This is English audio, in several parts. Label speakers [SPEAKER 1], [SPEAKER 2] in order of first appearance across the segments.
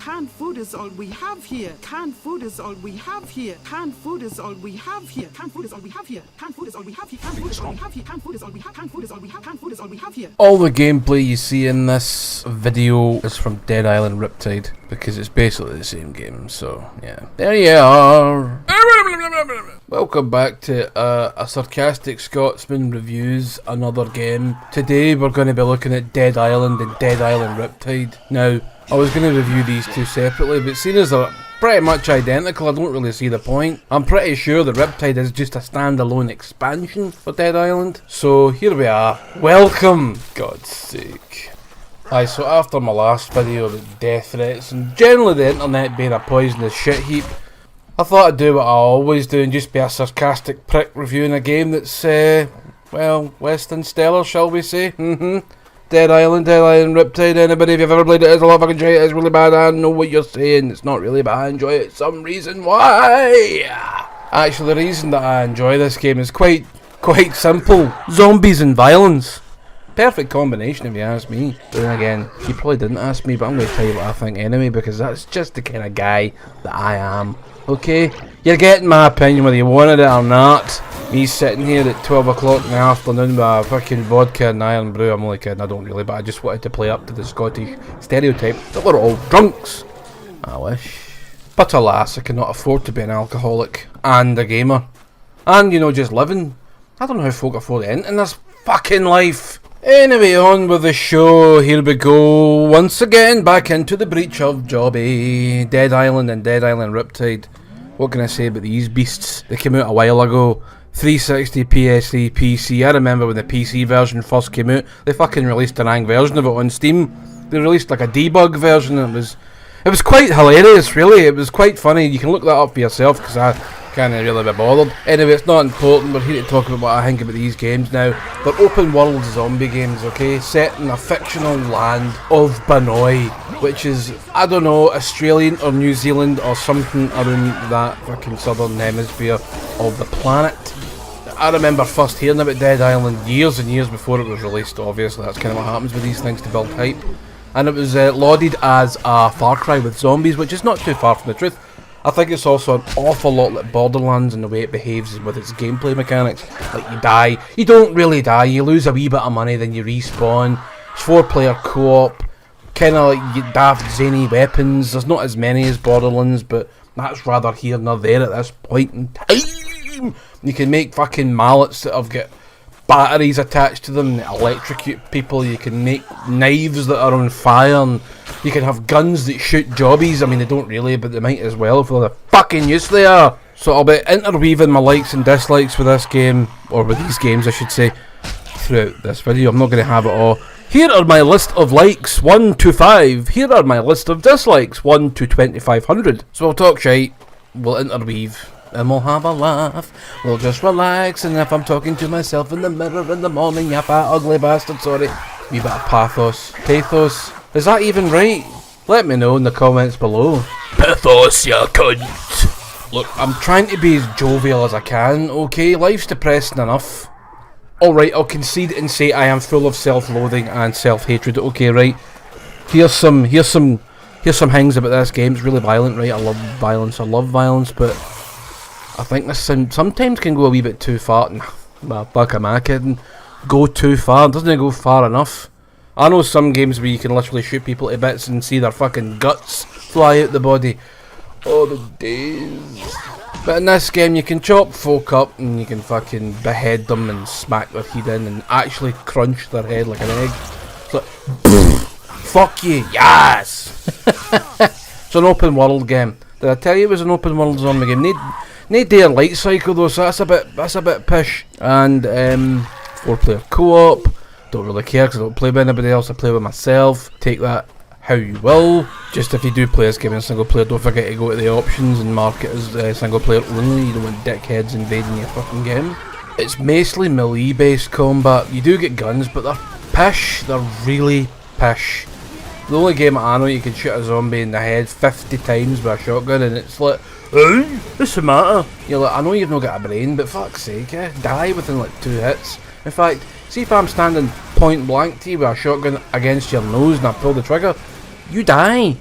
[SPEAKER 1] Canned food is all we have here. Canned food is all we have here. Canned food is all we have here. Canned food is all we have here. Canned food is all we have here. Canned food is all we have here. Canned food is all we have. Canned food is all we have. Canned food is all we have here.
[SPEAKER 2] All the gameplay you see in this video is from Dead Island Riptide, because it's basically the same game, so yeah. There you are! Welcome back to a Sarcastic Scotsman reviews another game. Today we're going to be looking at Dead Island and Dead Island Riptide. Now, I was going to review these two separately, but seeing as they're pretty much identical, I don't really see the point. I'm pretty sure the Riptide is just a standalone expansion for Dead Island. So here we are. Welcome! God's sake. Aye, so after my last video about death threats and generally the internet being a poisonous shit heap, I thought I'd do what I always do and just be a sarcastic prick reviewing a game that's, well, less than stellar, shall we say? Dead Island Riptide. Anybody, if you've ever played it, it's a lot of fucking shit, it's really bad, I know what you're saying, it's not really, but I enjoy it, some reason why. Actually, the reason that I enjoy this game is quite simple. Zombies and violence. Perfect combination if you ask me. But then again, you probably didn't ask me, but I'm going to tell you what I think anyway, because that's just the kind of guy that I am. Okay? You're getting my opinion whether you wanted it or not. Me sitting here at 12 o'clock in the afternoon with a fucking vodka and iron brew. I'm only kidding, I don't really, but I just wanted to play up to the Scottish stereotype that we're all drunks. I wish. But alas, I cannot afford to be an alcoholic and a gamer. And, you know, just living. I don't know how folk afford it in this fucking life. Anyway, on with the show, here we go, once again back into the breach of Jobby, Dead Island and Dead Island Riptide. What can I say about these beasts? They came out a while ago, 360, PS3, PC. I remember when the PC version first came out, they fucking released an ang version of it on Steam. They released like a debug version, and it was quite hilarious, really. It was quite funny. You can look that up for yourself, because I can't really be bothered. Anyway, it's not important. We're here to talk about what I think about these games now. They're open world zombie games, okay? Set in a fictional land of Banoi, which is, I don't know, Australian or New Zealand or something around that fucking southern hemisphere of the planet. I remember first hearing about Dead Island years and years before it was released. Obviously, that's kind of what happens with these things to build hype. And it was lauded as a Far Cry with zombies, which is not too far from the truth. I think it's also an awful lot like Borderlands in the way it behaves with its gameplay mechanics. Like, you die, you don't really die, you lose a wee bit of money, then you respawn. It's 4-player co-op, kind of like you daft zany weapons. There's not as many as Borderlands, but that's rather here nor there at this point in time. You can make fucking mallets that have got batteries attached to them that electrocute people. You can make knives that are on fire, and you can have guns that shoot jobbies. I mean, they don't really, but they might as well for the fucking use they are. So I'll be interweaving my likes and dislikes with this game, or with these games I should say, throughout this video. I'm not going to have it all. Here are my list of likes, 1 to 5. Here are my list of dislikes, 1 to 2500. So we'll talk shite, we'll interweave, and we'll have a laugh. We'll just relax, and if I'm talking to myself in the mirror in the morning, you fat ugly bastard, sorry. Wee bit of pathos. Is that even right? Let me know in the comments below. Pathos, you cunt. Look, I'm trying to be as jovial as I can, okay? Life's depressing enough. Alright, I'll concede and say I am full of self-loathing and self-hatred, okay, right? Here's some things about this game. It's really violent, right? I love violence, but I think this sometimes can go a wee bit too far. Well, fuck, am I kidding? Go too far. Doesn't it go far enough? I know some games where you can literally shoot people to bits and see their fucking guts fly out the body. Oh, the days. But in this game you can chop folk up and you can fucking behead them and smack their head in and actually crunch their head like an egg. It's like, fuck you, yes! It's an open world game. Did I tell you it was an open world zombie game? Need their light cycle though, so that's a bit pish. And 4-player co-op. Don't really care because I don't play with anybody else. I play with myself. Take that how you will. Just if you do play this game in single player, don't forget to go to the options and mark it as single player only. You don't want dickheads invading your fucking game. It's mostly melee based combat. You do get guns, but they're pish. They're really pish. The only game I know you can shoot a zombie in the head 50 times with a shotgun, and it's like, hey, what's the matter? You're like, I know you've not got a brain, but fuck's sake, die within like 2 hits. In fact, see if I'm standing point blank to you with a shotgun against your nose and I pull the trigger, you die.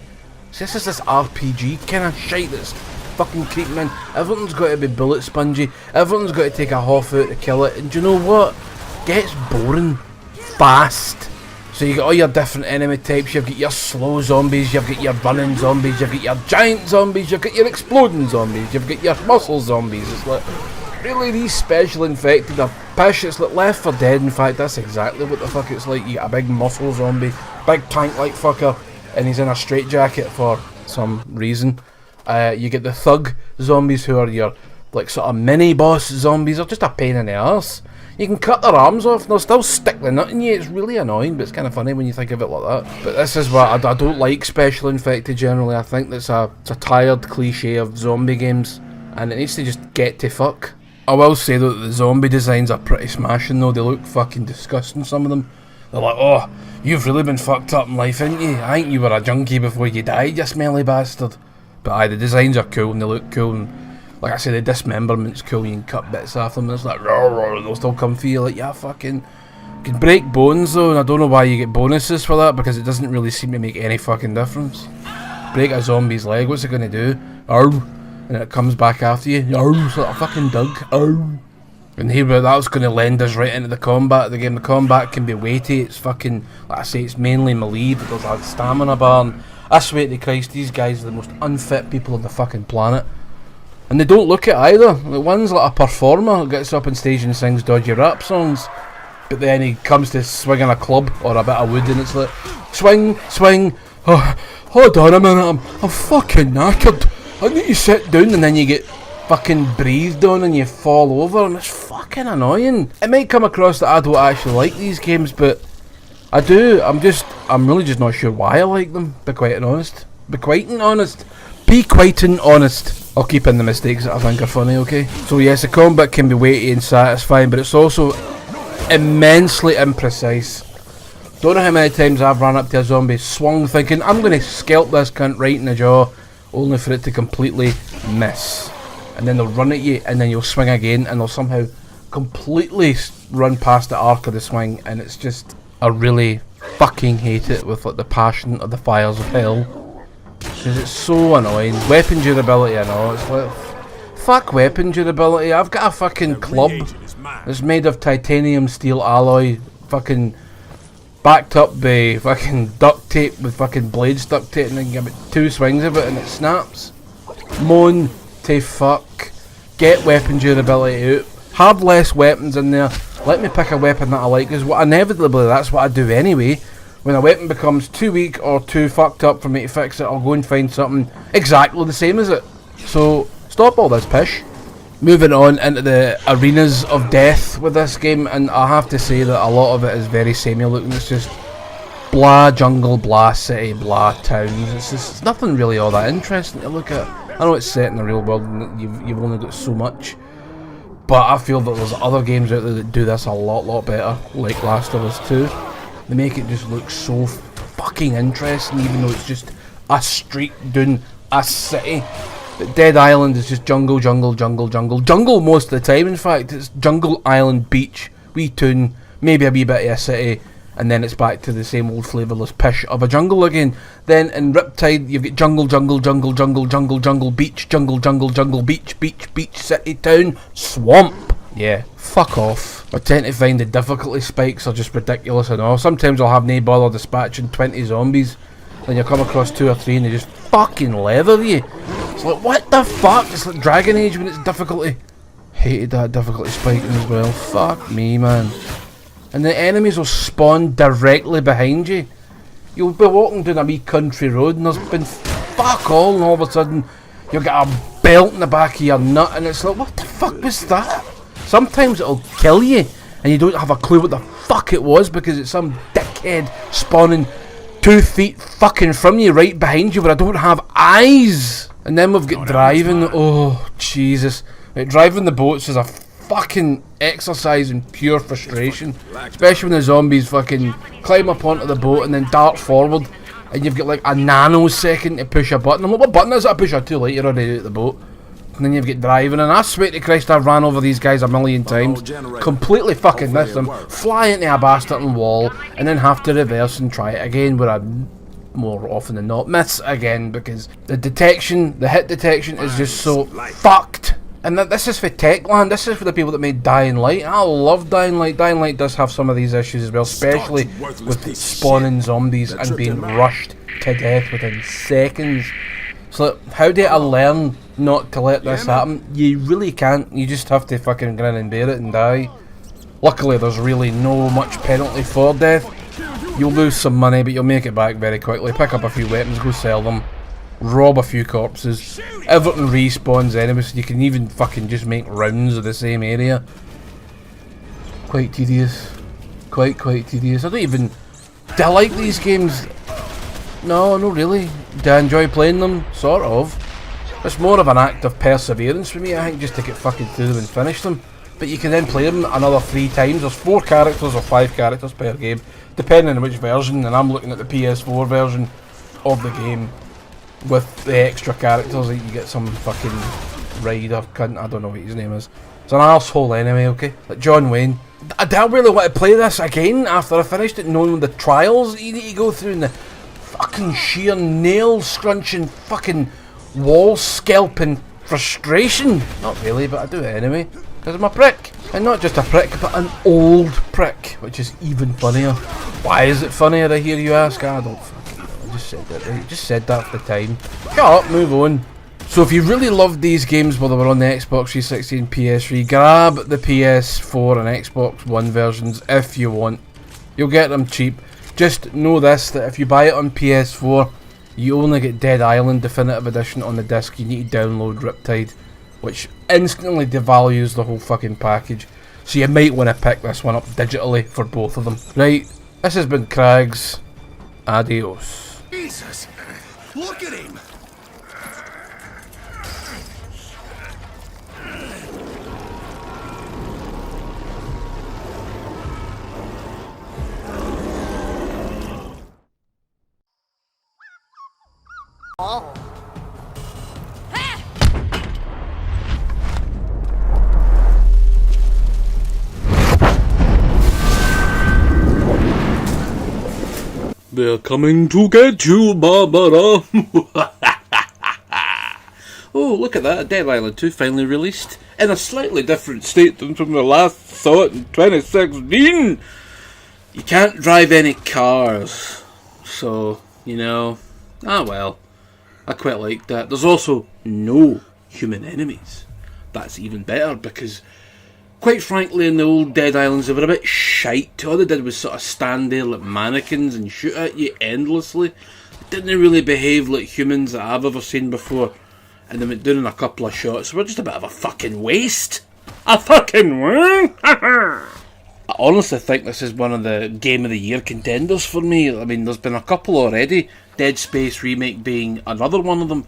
[SPEAKER 2] See, this is this RPG kind of shite that's fucking creeping in. Everything's got to be bullet spongy. Everything's got to take a half out to kill it. And do you know what? Gets boring fast. So you got all your different enemy types. You've got your slow zombies, you've got your running zombies, you've got your giant zombies, you've got your exploding zombies, you've got your muscle zombies. It's like, really, these special infected are pish. It's like Left 4 Dead. In fact, that's exactly what the fuck it's like. You got a big muscle zombie, big tank-like fucker, and he's in a straitjacket for some reason. You get the thug zombies, who are your like sort of mini boss zombies. They're just a pain in the arse. You can cut their arms off and they'll still stick the nut in you. It's really annoying, but it's kind of funny when you think of it like that. But this is what I don't like special infected generally. I think it's a tired cliche of zombie games, and it needs to just get to fuck. I will say though that the zombie designs are pretty smashing though. They look fucking disgusting, some of them. They're like, oh, you've really been fucked up in life, ain't you? I think you were a junkie before you died, you smelly bastard. But aye, the designs are cool and they look cool, and like I say, the dismemberment's cool. You can cut bits off them and it's like, roar, roar, and they'll still come for you like, yeah, fucking. You can break bones though, and I don't know why you get bonuses for that, because it doesn't really seem to make any fucking difference. Break a zombie's leg, what's it gonna do? Ow. And it comes back after you. Ow, it's like a fucking dog. Ow. And here, that's going to lend us right into the combat of the game. The combat can be weighty. It's fucking, like I say, it's mainly melee, but there's a stamina bar. And I swear to Christ, these guys are the most unfit people on the fucking planet. And they don't look it either. Like, one's like a performer who gets up on stage and sings dodgy rap songs, but then he comes to swinging a club or a bit of wood and it's like, swing, swing, oh, hold on a minute, I'm fucking knackered. I need to sit down, and then you get fucking breathed on and you fall over, and it's fucking annoying. It might come across that I don't actually like these games, but I do. I'm really just not sure why I like them, be quite honest. Be quite honest. I'll keep in the mistakes that I think are funny, okay? So yes, the combat can be weighty and satisfying, but it's also immensely imprecise. Don't know how many times I've run up to a zombie, swung thinking, I'm going to scalp this cunt right in the jaw, only for it to completely miss. And then they'll run at you, and then you'll swing again, and they'll somehow completely run past the arc of the swing, and it's just, I really fucking hate it with like the passion of the fires of hell. Because it's so annoying. Weapon durability, I know, it's like, fuck weapon durability. I've got a fucking club that's made of titanium steel alloy, fucking backed up by fucking duct tape with fucking blades duct tape, and then you give it 2 swings of it and it snaps. Moan to fuck. Get weapon durability out. Have less weapons in there. Let me pick a weapon that I like, because inevitably that's what I do anyway. When a weapon becomes too weak or too fucked up for me to fix it, I'll go and find something exactly the same as it. So stop all this pish. Moving on into the arenas of death with this game, and I have to say that a lot of it is very samey looking. It's just blah jungle, blah city, blah towns. It's just nothing really all that interesting to look at. I know it's set in the real world and you've only got so much, but I feel that there's other games out there that do this a lot better, like Last of Us 2. They make it just look so fucking interesting, even though it's just a street doing a city. But Dead Island is just jungle most of the time. In fact, it's jungle, island, beach, wee town, maybe a wee bit of a city, and then it's back to the same old flavourless pish of a jungle again. Then in Riptide, you've got jungle, beach, jungle, beach, city, town, swamp. Yeah, fuck off. I tend to find the difficulty spikes are just ridiculous and all. Sometimes I'll have no bother dispatching 20 zombies, then you come across 2 or 3 and they just fucking leather you. It's like, what the fuck? It's like Dragon Age when it's difficulty. Hated that difficulty spiking as well. Fuck me, man. And the enemies will spawn directly behind you. You'll be walking down a wee country road and there's been fuck all, and all of a sudden you'll get a belt in the back of your nut, and it's like, what the fuck was that? Sometimes it'll kill you and you don't have a clue what the fuck it was, because it's some dickhead spawning 2 feet fucking from you, right behind you, where I don't have eyes. And then we've got driving. Oh Jesus, like, driving the boats is a fucking exercise in pure frustration, especially when the zombies fucking climb up onto the boat and then dart forward, and you've got like a nanosecond to push a button. I'm like, what button is it? I push a 2 late, you're already out of the boat. And then you've got driving, and I swear to Christ, I've ran over these guys a million times, completely fucking missed them, fly into a bastard wall, and then have to reverse and try it again, where more often than not. Myths again, because the detection, the hit detection is just so fucked. And this is for Techland, this is for the people that made Dying Light. I love Dying Light. Dying Light does have some of these issues as well, especially with spawning zombies and being rushed to death within seconds. So how do I learn not to let this happen? You really can't, you just have to fucking grin and bear it and die. Luckily there's really no much penalty for death. You'll lose some money but you'll make it back very quickly. Pick up a few weapons, go sell them. Rob a few corpses. Everything respawns anyway, so you can even fucking just make rounds of the same area. Quite tedious. Quite tedious. I don't even... Do I like these games? No, not really. Do I enjoy playing them? Sort of. It's more of an act of perseverance for me, I think, just to get fucking through them and finish them. But you can then play them another 3 times. There's 4 characters or 5 characters per game, depending on which version, and I'm looking at the PS4 version of the game. With the extra characters, you get some fucking rider cunt, I don't know what his name is. It's an arsehole anyway, okay? Like John Wayne. I don't really want to play this again after I finished it, knowing the trials you need to go through and the fucking sheer nail scrunching, fucking wall scalping frustration. Not really, but I do it anyway, because I'm a prick. And not just a prick, but an old prick, which is even funnier. Why is it funnier, I hear you ask? I don't fucking know. I just said that, right? Just said that for the time. Shut up, move on. So if you really loved these games while they were on the Xbox 360 and PS3, grab the PS4 and Xbox One versions if you want. You'll get them cheap. Just know this, that if you buy it on PS4, you only get Dead Island Definitive Edition on the disc. You need to download Riptide, which instantly devalues the whole fucking package. So you might want to pick this one up digitally for both of them. Right, this has been Craggs. Adios.
[SPEAKER 3] Jesus, look at him!
[SPEAKER 4] Oh.
[SPEAKER 2] They're coming to get you, Barbara. Oh, look at that. Dead Island 2 finally released in a slightly different state than from the last saw it in 2016. You can't drive any cars. So, you know, ah well. I quite like that. There's also no human enemies. That's even better because, quite frankly, in the old Dead Islands they were a bit shite. All they did was sort of stand there like mannequins and shoot at you endlessly. They didn't really behave like humans that I've ever seen before. And they went down in a couple of shots. We're just a bit of a fucking waste. A fucking waste? I honestly think this is one of the Game of the Year contenders for me. I mean, there's been a couple already. Dead Space Remake being another one of them.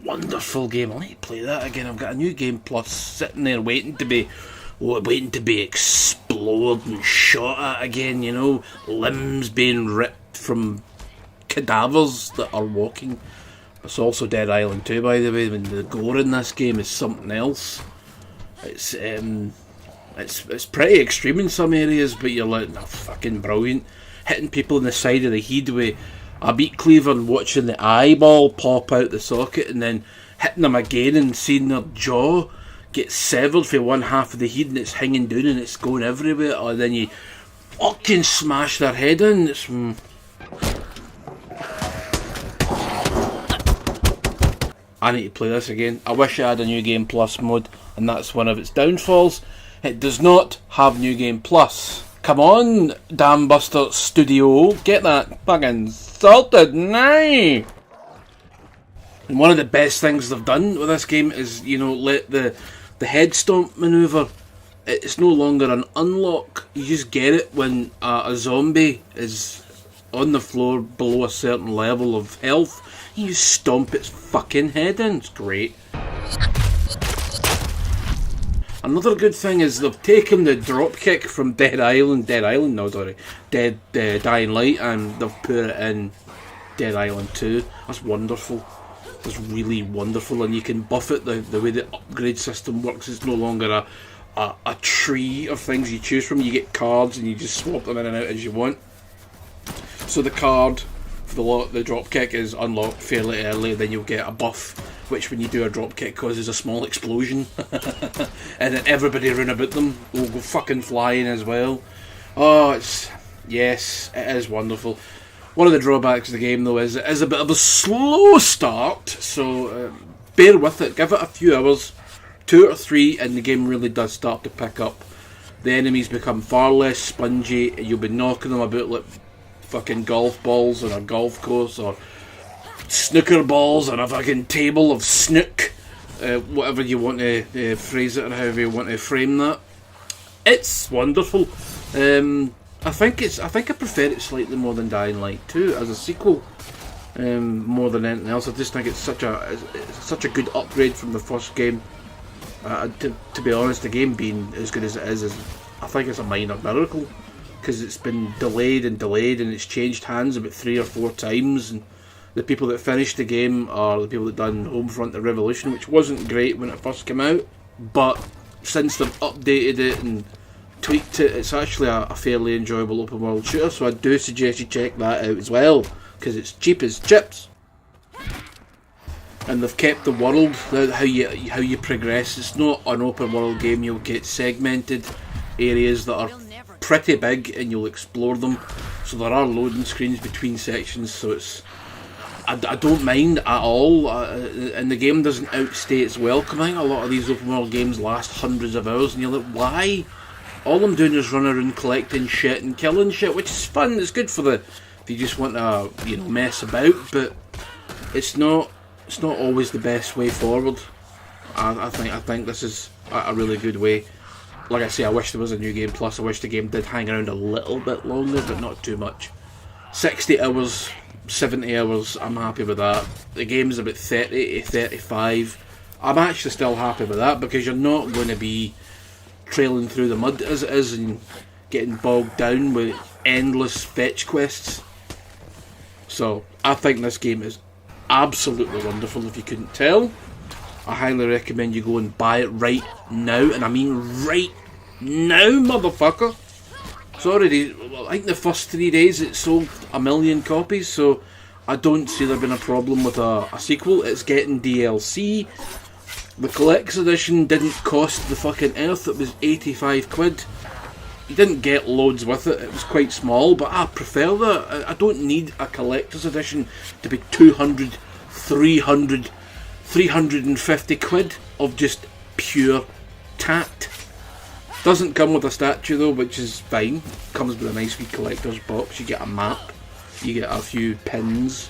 [SPEAKER 2] Wonderful game. I need to play that again. I've got a new Game Plus sitting there waiting to be explored and shot at again, you know. Limbs being ripped from cadavers that are walking. It's also Dead Island 2, by the way. When the gore in this game is something else. It's pretty extreme in some areas, but you're like, oh, fucking brilliant. Hitting people in the side of the head with a meat cleaver and watching the eyeball pop out the socket, and then hitting them again and seeing their jaw get severed for one half of the head and it's hanging down and it's going everywhere, or then you fucking smash their head in. It's I need to play this again. I wish I had a New Game Plus mode, and that's one of its downfalls. It does not have New Game Plus. Come on, Damn Buster Studio, get that fucking sorted now! And one of the best things they've done with this game is, you know, let the head stomp manoeuvre. It's no longer an unlock. You just get it when a zombie is on the floor below a certain level of health. You stomp its fucking head in. It's great. Another good thing is they've taken the dropkick from Dying Light, and they've put it in Dead Island 2. That's wonderful. That's really wonderful, and you can buff it the way the upgrade system works. It's no longer a tree of things you choose from. You get cards and you just swap them in and out as you want. So the card the drop kick is unlocked fairly early. Then you'll get a buff, which when you do a drop kick causes a small explosion, and then everybody around about them will go fucking flying as well. Oh, yes, it is wonderful. One of the drawbacks of the game though is it is a bit of a slow start, so bear with it. Give it a few hours, 2 or 3, and the game really does start to pick up. The enemies become far less spongy. You'll be knocking them about like fucking golf balls on a golf course, or snooker balls on a fucking table of snook, whatever you want to phrase it, or however you want to frame that. It's wonderful. I think I prefer it slightly more than Dying Light 2 as a sequel, more than anything else. I just think it's such a good upgrade from the first game. To be honest, the game being as good as it is I think it's a minor miracle, because it's been delayed and it's changed hands about 3 or 4 times, and the people that finished the game are the people that done Homefront: The Revolution, which wasn't great when it first came out, but since they've updated it and tweaked it, it's actually a fairly enjoyable open world shooter, so I do suggest you check that out as well, because it's cheap as chips. And they've kept the world, how you progress. It's not an open world game. You'll get segmented areas that are pretty big, and you'll explore them. So there are loading screens between sections. So I don't mind at all, and the game doesn't outstay its welcome. I think a lot of these open world games last hundreds of hours, and you're like, why? All I'm doing is running around collecting shit and killing shit, which is fun. It's good for if you just want to mess about, but it's not always the best way forward. I think this is a really good way. Like I say, I wish there was a new game plus. I wish the game did hang around a little bit longer, but not too much. 60 hours, 70 hours, I'm happy with that. The game's about 30 to 35. I'm actually still happy with that, because you're not going to be trailing through the mud as it is and getting bogged down with endless fetch quests. So I think this game is absolutely wonderful, if you couldn't tell. I highly recommend you go and buy it right now, and I mean right now, motherfucker. Sorry, I think the first 3 days it sold 1 million copies, so I don't see there being a problem with a sequel. It's getting DLC. The collector's edition didn't cost the fucking earth. It was 85 quid. You didn't get loads with it. It was quite small, but I prefer that. I don't need a collector's edition to be 200, 300, 350 quid of just pure tat. Doesn't come with a statue though, which is fine. Comes with a nice wee collector's box. You get a map, you get a few pins,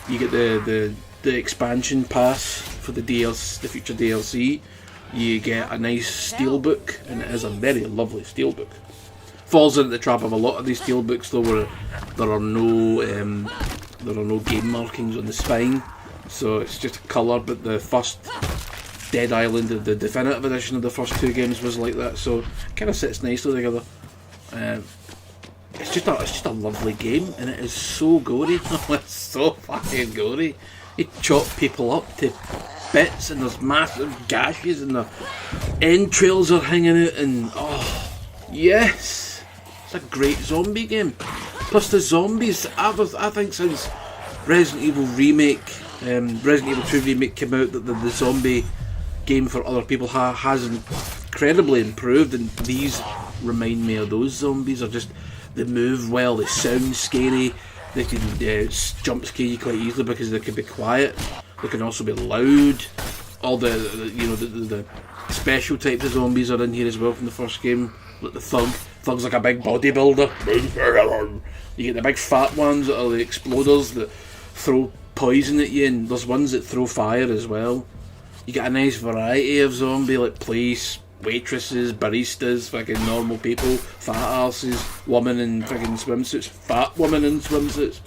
[SPEAKER 2] you get the expansion pass for the DLC, the future DLC. You get a nice steelbook, and it is a very lovely steelbook. Falls into the trap of a lot of these steelbooks though, where there are no game markings on the spine, so it's just a colour. But the first Dead Island, the definitive edition of the first 2 games, was like that, so it kind of sits nicely together. It's just a lovely game, and it is so gory. It's so fucking gory. You chop people up to bits, and there's massive gashes, and the entrails are hanging out, and oh yes, it's a great zombie game. Plus the zombies, I think since Resident Evil Remake, Resident Evil 2 Remake came out, that the zombie game for other people has incredibly improved, and these remind me of those zombies. They move well, they sound scary, they can jump scare you quite easily because they can be quiet, they can also be loud. All the special types of zombies are in here as well from the first game, like the Thug's like a big bodybuilder. You get the big fat ones that are the exploders that throw poison at you, and there's ones that throw fire as well. You get a nice variety of zombie, like police, waitresses, baristas, fucking normal people, fat asses, women in fucking swimsuits, fat women in swimsuits.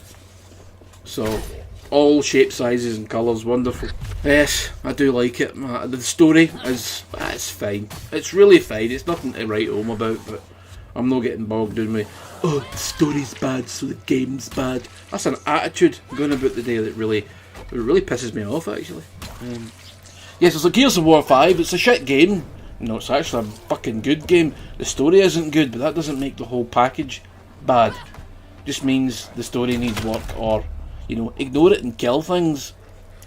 [SPEAKER 2] So, all shapes, sizes and colours, wonderful. Yes, I do like it. The story it's fine. It's really fine. It's nothing to write home about, but I'm not getting bogged down with, oh, the story's bad, so the game's bad. That's an attitude going about the day that really pisses me off, actually. Yes, it's like Gears of War 5, it's a shit game. No, it's actually a fucking good game. The story isn't good, but that doesn't make the whole package bad. It just means the story needs work, or You know, ignore it and kill things.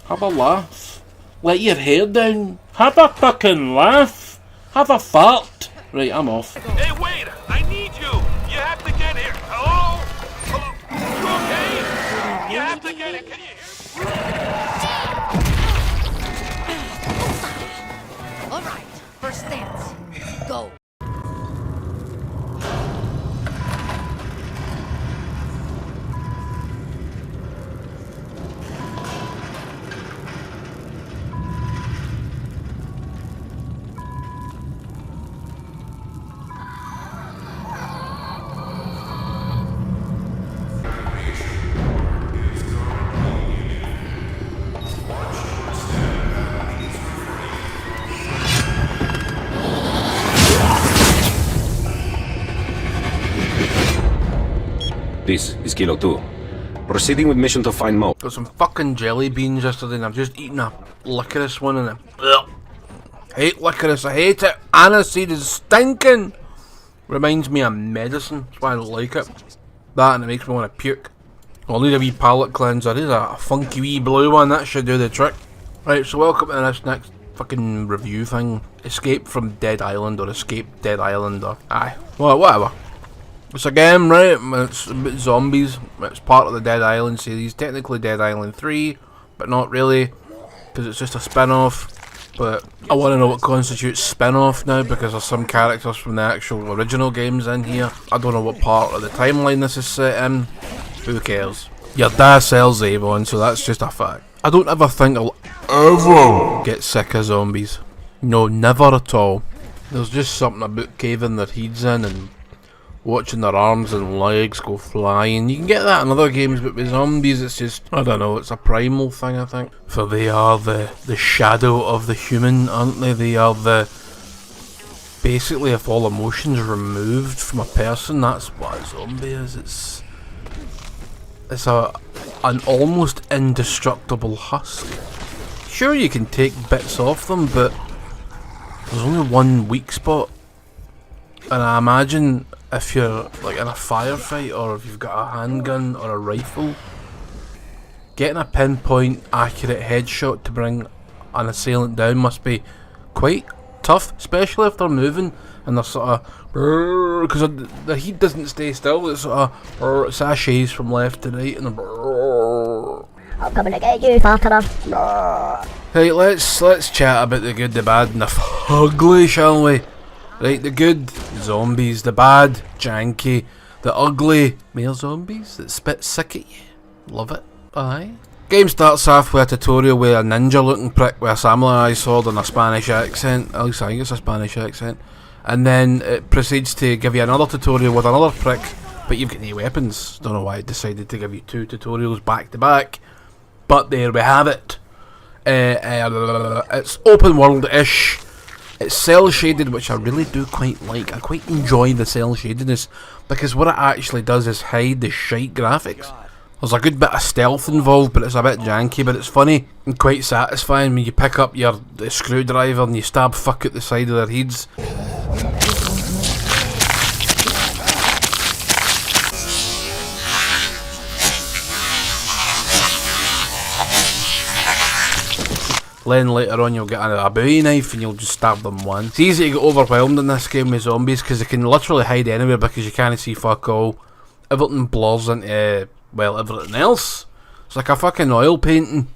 [SPEAKER 2] Have a laugh. Let your hair down. Have a fucking laugh. Have a fart. Right, I'm off.
[SPEAKER 4] Hey, wait! I need you! You have to get here! Hello? Hello? You okay? You have to get here! Can you hear me?
[SPEAKER 5] All right, first stance. Go.
[SPEAKER 6] This is Kilo 2. Proceeding with mission to find Mo.
[SPEAKER 2] Got some fucking jelly beans yesterday and I've just eaten a licorice one and I hate licorice, I hate it. Aniseed is stinking. Reminds me of medicine, that's why I don't like it. That and it makes me want to puke. I'll need a wee palate cleanser. There's a funky wee blue one, that should do the trick. Right, so welcome to this next fucking review thing. Escape from Dead Island or Escape Dead Island or aye. Well, whatever. It's a game, right? It's about zombies. It's part of the Dead Island series. Technically Dead Island 3, but not really, because it's just a spin-off. But I want to know what constitutes spin-off now, because there's some characters from the actual original games in here. I don't know what part of the timeline this is set in. Who cares? Your dad sells Avon, so that's just a fact. I don't ever think I'll ever get sick of zombies. No, never at all. There's just something about caving their heads in and watching their arms and legs go flying. You can get that in other games, but with zombies it's just, I don't know, it's a primal thing, I think. For they are the shadow of the human, aren't they? They are the... Basically, if all emotions removed from a person, that's what a zombie is. It's an almost indestructible husk. Sure, you can take bits off them, but there's only one weak spot. And I imagine if you're like in a firefight or if you've got a handgun or a rifle, getting a pinpoint accurate headshot to bring an assailant down must be quite tough, especially if they're moving and they're sort of, because the heat doesn't stay still. It sort of sashays from left to right and
[SPEAKER 7] I'm coming to get you, farter.
[SPEAKER 2] Right, let's chat about the good, the bad, and the ugly, shall we? Right, the good, zombies. The bad, janky. The ugly, male zombies that spit sick at you. Love it. Aye. Game starts off with a tutorial with a ninja looking prick with a samurai sword and a Spanish accent. At least I think it's a Spanish accent. And then it proceeds to give you another tutorial with another prick, but you've got no weapons. Don't know why it decided to give you two tutorials back to back. But there we have it. It's open world-ish. It's cell shaded, which I really do quite like. I quite enjoy the cell shadedness, because what it actually does is hide the shite graphics. There's a good bit of stealth involved, but it's a bit janky, but it's funny and quite satisfying when you pick up your screwdriver and you stab fuck at the side of their heads. Then later on you'll get a bowie knife and you'll just stab them once. It's easy to get overwhelmed in this game with zombies because they can literally hide anywhere because you can't see fuck all. Everything blurs into, well, everything else. It's like a fucking oil painting.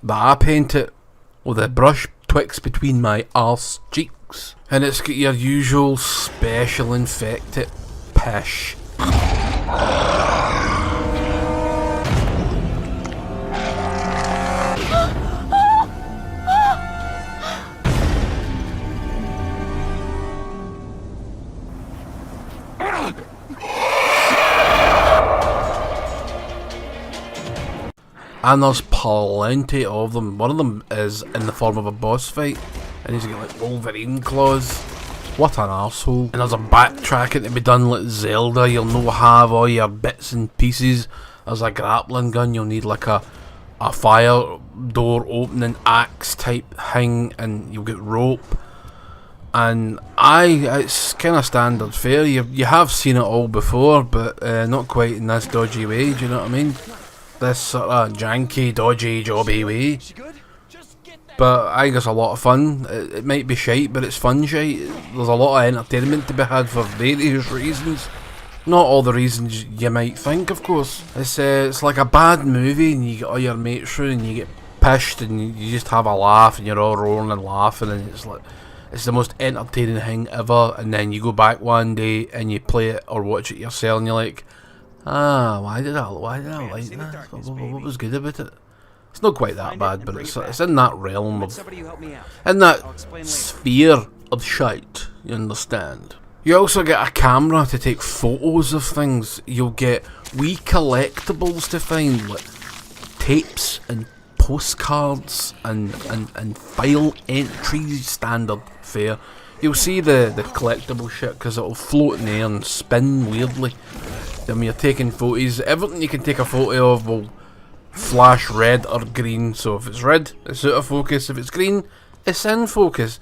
[SPEAKER 2] But I paint it with a brush twixt between my arse cheeks. And it's got your usual special infected pish. And there's plenty of them. One of them is in the form of a boss fight, and he's got like Wolverine claws. What an arsehole. And there's a backtracking to be done like Zelda. You'll no have all your bits and pieces. There's a grappling gun. You'll need like a fire door opening axe type thing, and you'll get rope. And it's kind of standard fare. You have seen it all before, but not quite in this dodgy way, do you know what I mean? this sort of janky, dodgy, jobby way. But I think it's a lot of fun. It might be shite, but it's fun shite. There's a lot of entertainment to be had for various reasons. Not all the reasons you might think, of course. It's like a bad movie and you get all your mates through and you get pissed and you just have a laugh and you're all roaring and laughing and it's like, it's the most entertaining thing ever, and then you go back one day and you play it or watch it yourself and you're like, why did I like that? What was good about it? It's not quite that bad, but it's in that realm of, in that sphere of shite, you understand? You also get a camera to take photos of things. You'll get wee collectibles to find, like tapes and postcards and file entries, standard fare. You'll see the collectible shit because it'll float in the air and spin weirdly. Then when you're taking photos, everything you can take a photo of will flash red or green. So if it's red, it's out of focus. If it's green, it's in focus.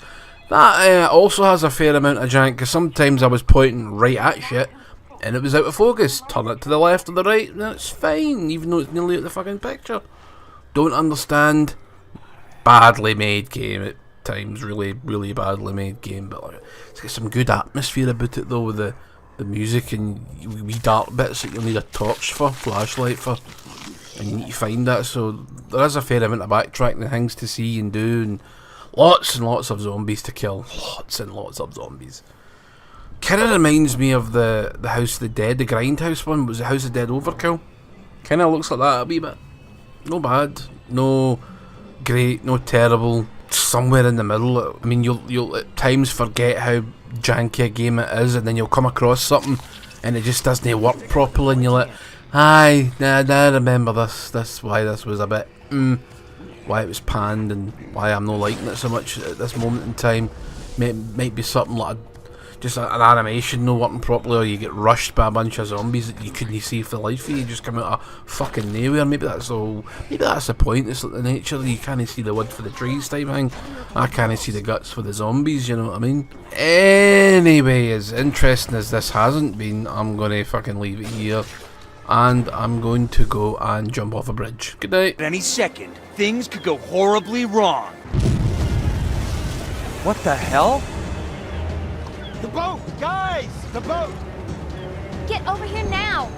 [SPEAKER 2] That also has a fair amount of jank, because sometimes I was pointing right at shit and it was out of focus. Turn it to the left or the right and it's fine, even though it's nearly out the fucking picture. Don't understand. Badly made game at times, really, really badly made game, but like, it's got some good atmosphere about it though, with the music and wee dark bits that you'll need a torch for, flashlight for, and you need to find that. So there is a fair amount of backtracking and things to see and do, and lots of zombies to kill. Lots and lots of zombies. Kind of reminds me of the House of the Dead, the Grindhouse one. Was it House of the Dead Overkill? Kind of looks like that a wee bit. No bad, no great, no terrible. Somewhere in the middle. I mean, you'll at times forget how janky a game it is, and then you'll come across something and it just doesn't work properly, and you're like, I remember this, why this was a bit why it was panned and why I'm not liking it so much at this moment in time. Might be something like just an animation not working properly, or you get rushed by a bunch of zombies that you couldn't see for the life of you. You just come out of fucking nowhere. Maybe that's the point. It's like the nature. You can't see the wood for the trees type thing. I can't see the guts for the zombies, you know what I mean? Anyway, as interesting as this hasn't been, I'm gonna fucking leave it here. And I'm going to go and jump off a bridge. Good night.
[SPEAKER 8] At any second, things could go horribly wrong. What the hell?
[SPEAKER 3] The boat! Guys! The boat!
[SPEAKER 5] Get over here now!